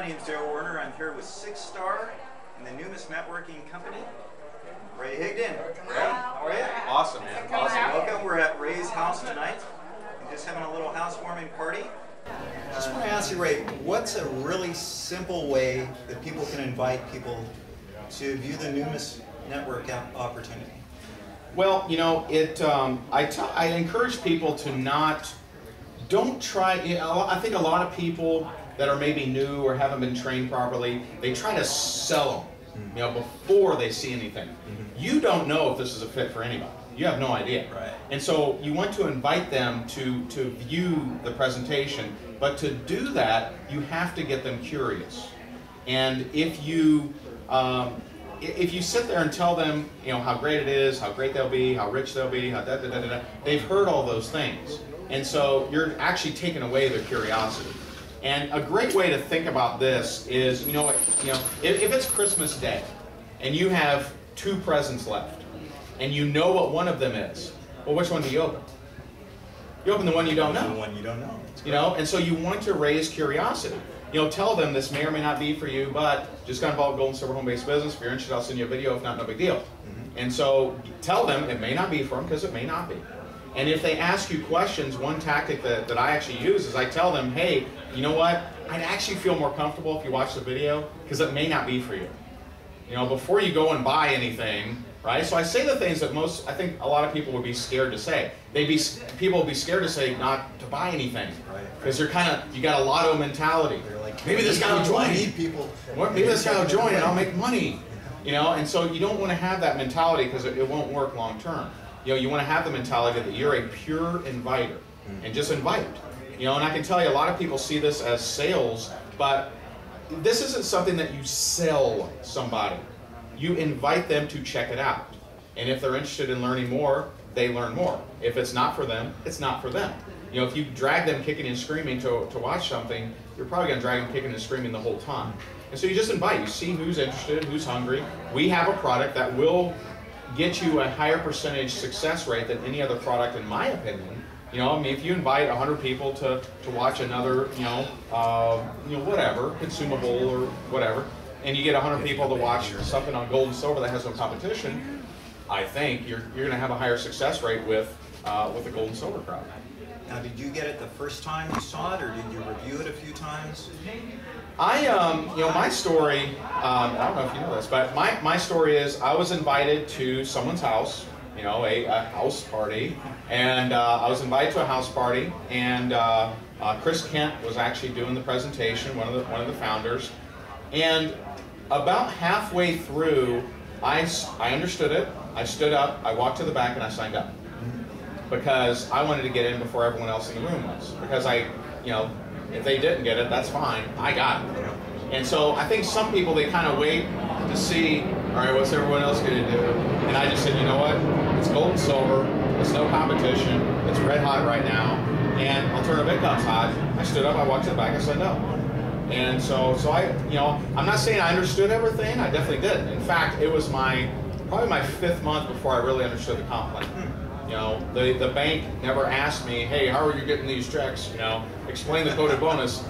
name's Werner. I'm here with 6-Star and the Numis Networking Company. Ray Higdon. Ray, how are you? Awesome, man. Awesome. Welcome. We're at Ray's house tonight. We're just having a little housewarming party. Just want to ask you, Ray, what's a really simple way that people can invite people to view the Numis Network opportunity? Well, you know, I encourage people to don't try, you know, I think a lot of people that are maybe new or haven't been trained properly, they try to sell them, you know, before they see anything. You don't know if this is a fit for anybody. You have no idea. Right. And so you want to invite them to view the presentation, but to do that, you have to get them curious. And if you sit there and tell them, you know, how great it is, how great they'll be, how rich they'll be, how they've heard all those things. And so you're actually taking away their curiosity. And a great way to think about this is, if it's Christmas Day and you have 2 presents left and you know what one of them is, well, which one do you open? You open the one you don't know. The one you don't know. You know, and so you want to raise curiosity. You know, tell them this may or may not be for you, but just got involved in gold and silver home-based business. If you're interested, I'll send you a video. If not, no big deal. And so tell them it may not be for them because it may not be. And if they ask you questions, one tactic that I actually use is I tell them, hey, you know what? I'd actually feel more comfortable if you watch the video because it may not be for you. You know, before you go and buy anything, right? So I say the things that I think a lot of people would be scared to say. People would be scared to say not to buy anything. Because they're you got a lotto mentality. They're like, maybe this guy will join. I need people. Maybe this guy will join and I'll make money. You know, and so you don't want to have that mentality because it won't work long term. You know, you want to have the mentality that you're a pure inviter and just invite. You know, and I can tell you a lot of people see this as sales, but this isn't something that you sell somebody. You invite them to check it out. And if they're interested in learning more, they learn more. If it's not for them, it's not for them. You know, if you drag them kicking and screaming to watch something, you're probably going to drag them kicking and screaming the whole time. And so you just invite. You see who's interested, who's hungry. We have a product that will get you a higher percentage success rate than any other product, in my opinion. You know, I mean, if you invite 100 people to watch another, whatever, consumable or whatever, and you get 100 people to watch something on gold and silver that has no competition, I think you're going to have a higher success rate with the gold and silver crowd. Now, did you get it the first time you saw it, or did you review it a few times? My story, I don't know if you know this, but my story is I was invited to someone's house, you know, a house party, and I was invited to a house party, and Chris Kent was actually doing the presentation, one of the founders, and about halfway through, I understood it, I stood up, I walked to the back, and I signed up. Because I wanted to get in before everyone else in the room was. Because if they didn't get it, that's fine. I got it. And so I think some people, they kind of wait to see, all right, what's everyone else going to do? And I just said, you know what? It's gold and silver. It's no competition. It's red hot right now. And alternative income's hot. I stood up, I walked to the back, I said no. And so I'm not saying I understood everything. I definitely didn't. In fact, it was probably my 5th month before I really understood the comp plan. You know, the bank never asked me, hey, how are you getting these checks? You know, explain the coded bonus.